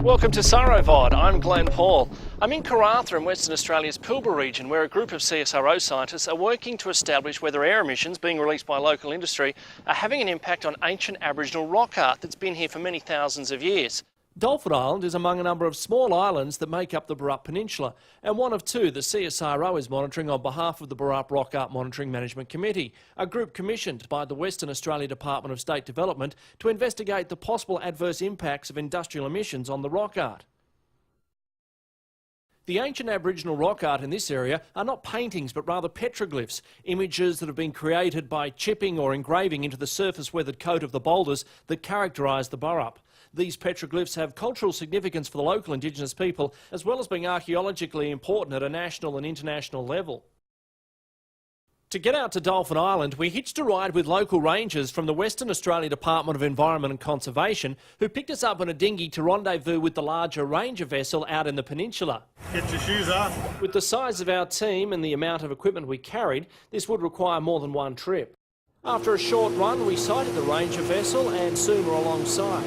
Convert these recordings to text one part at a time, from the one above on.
Welcome to Sarovod. I'm Glenn Paul. I'm in Karratha in Western Australia's Pilbara region, where a group of CSIRO scientists are working to establish whether air emissions being released by local industry are having an impact on ancient Aboriginal rock art that's been here for many thousands of years. Dolphin Island is among a number of small islands that make up the Burrup Peninsula, and one of two the CSIRO is monitoring on behalf of the Burrup Rock Art Monitoring Management Committee, a group commissioned by the Western Australia Department of State Development to investigate the possible adverse impacts of industrial emissions on the rock art. The ancient Aboriginal rock art in this area are not paintings but rather petroglyphs, images that have been created by chipping or engraving into the surface weathered coat of the boulders that characterise the Burrup. These petroglyphs have cultural significance for the local Indigenous people, as well as being archaeologically important at a national and international level. To get out to Dolphin Island, we hitched a ride with local rangers from the Western Australia Department of Environment and Conservation, who picked us up on a dinghy to rendezvous with the larger Ranger vessel out in the peninsula. Get your shoes off. With the size of our team and the amount of equipment we carried, this would require more than one trip. After a short run, we sighted the Ranger vessel and soon were alongside.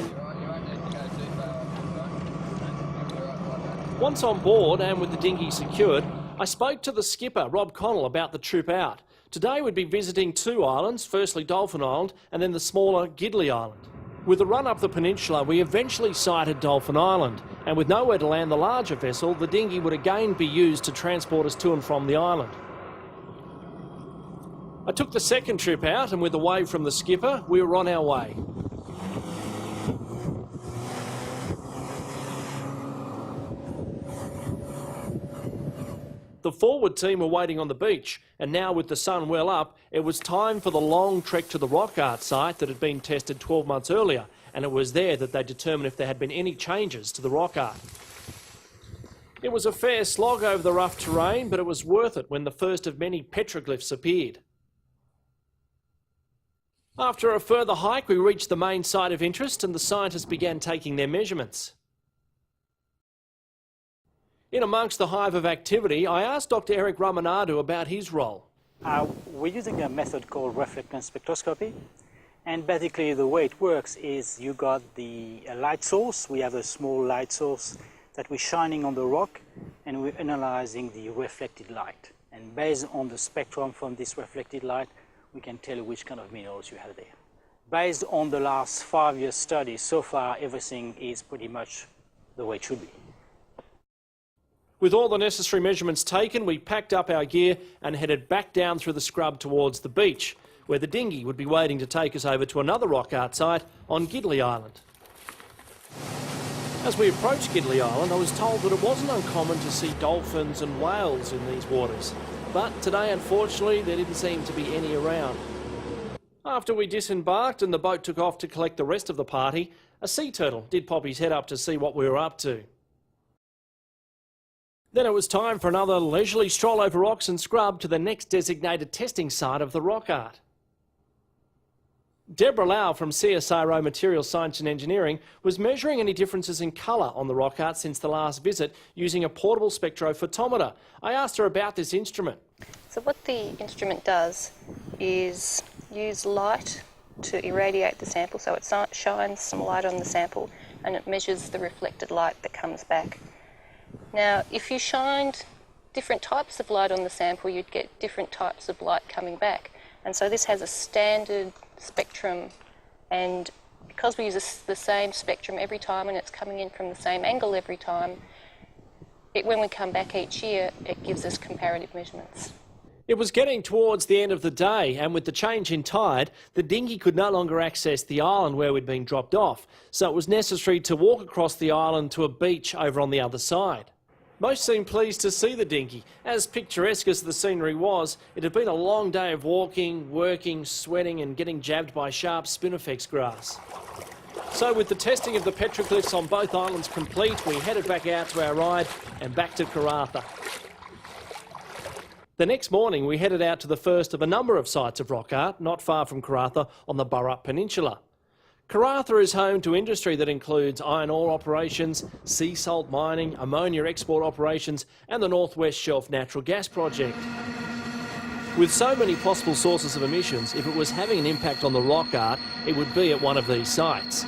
Once on board and with the dinghy secured, I spoke to the skipper, Rob Connell, about the trip out. Today we'd be visiting two islands, firstly Dolphin Island and then the smaller Gidley Island. With the run up the peninsula, we eventually sighted Dolphin Island, and with nowhere to land the larger vessel, the dinghy would again be used to transport us to and from the island. I took the second trip out, and with a wave from the skipper, we were on our way. The forward team were waiting on the beach, and now with the sun well up, it was time for the long trek to the rock art site that had been tested 12 months earlier, and it was there that they determined if there had been any changes to the rock art. It was a fair slog over the rough terrain, but it was worth it when the first of many petroglyphs appeared. After a further hike, we reached the main site of interest and the scientists began taking their measurements. In amongst the hive of activity, I asked Dr. Eric Ramanadu about his role. We're using a method called reflectance spectroscopy, and basically the way it works is you got the light source. We have a small light source that we're shining on the rock, and we're analyzing the reflected light. And based on the spectrum from this reflected light, we can tell you which kind of minerals you have there. Based on the last 5 years study, so far everything is pretty much the way it should be. With all the necessary measurements taken, we packed up our gear and headed back down through the scrub towards the beach, where the dinghy would be waiting to take us over to another rock art site on Gidley Island. As we approached Gidley Island, I was told that it wasn't uncommon to see dolphins and whales in these waters, but today, unfortunately, there didn't seem to be any around. After we disembarked and the boat took off to collect the rest of the party, a sea turtle did pop his head up to see what we were up to. Then it was time for another leisurely stroll over rocks and scrub to the next designated testing site of the rock art. Deborah Lau from CSIRO Materials Science and Engineering was measuring any differences in colour on the rock art since the last visit using a portable spectrophotometer. I asked her about this instrument. So what the instrument does is use light to irradiate the sample, so it shines some light on the sample and it measures the reflected light that comes back. Now, if you shined different types of light on the sample, you'd get different types of light coming back. And so this has a standard spectrum, and because we use the same spectrum every time and it's coming in from the same angle every time, when we come back each year, it gives us comparative measurements. It was getting towards the end of the day, and with the change in tide, the dinghy could no longer access the island where we'd been dropped off, so it was necessary to walk across the island to a beach over on the other side. Most seemed pleased to see the dinghy. As picturesque as the scenery was, it had been a long day of walking, working, sweating and getting jabbed by sharp spinifex grass. So with the testing of the petroglyphs on both islands complete, we headed back out to our ride and back to Karratha. The next morning we headed out to the first of a number of sites of rock art not far from Karratha on the Burrup Peninsula. Karratha is home to industry that includes iron ore operations, sea salt mining, ammonia export operations and the North West Shelf natural gas project. With so many possible sources of emissions, if it was having an impact on the rock art, it would be at one of these sites.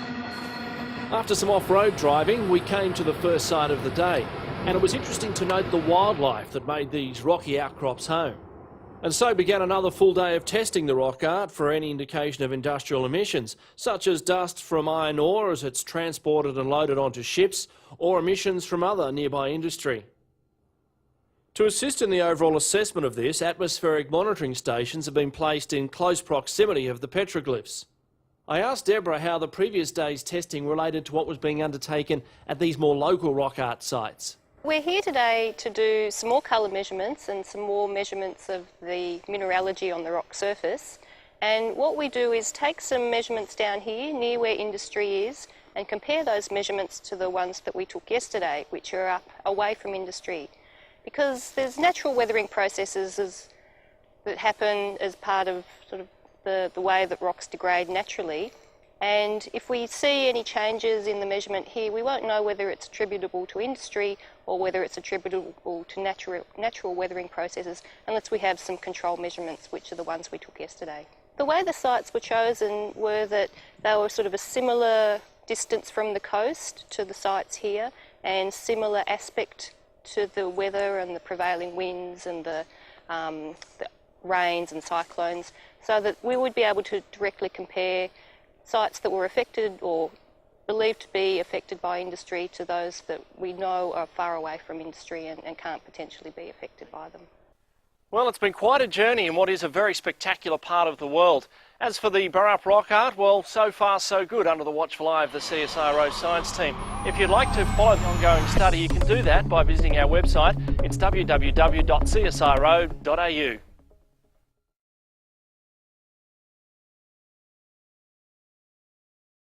After some off-road driving, we came to the first site of the day, and it was interesting to note the wildlife that made these rocky outcrops home. And so began another full day of testing the rock art for any indication of industrial emissions, such as dust from iron ore as it's transported and loaded onto ships, or emissions from other nearby industry. To assist in the overall assessment of this, atmospheric monitoring stations have been placed in close proximity of the petroglyphs. I asked Deborah how the previous day's testing related to what was being undertaken at these more local rock art sites. We're here today to do some more colour measurements and some more measurements of the mineralogy on the rock surface. And what we do is take some measurements down here near where industry is and compare those measurements to the ones that we took yesterday, which are up away from industry. Because there's natural weathering processes that happen as part of the way that rocks degrade naturally. And if we see any changes in the measurement here, we won't know whether it's attributable to industry or whether it's attributable to natural weathering processes unless we have some control measurements, which are the ones we took yesterday. The way the sites were chosen were that they were sort of a similar distance from the coast to the sites here and similar aspect to the weather and the prevailing winds and the rains and cyclones, so that we would be able to directly compare sites that were affected or believed to be affected by industry to those that we know are far away from industry and can't potentially be affected by them. Well, it's been quite a journey in what is a very spectacular part of the world. As for the Burrup rock art, well, so far so good under the watchful eye of the CSIRO science team. If you'd like to follow the ongoing study, you can do that by visiting our website. It's www.csiro.au.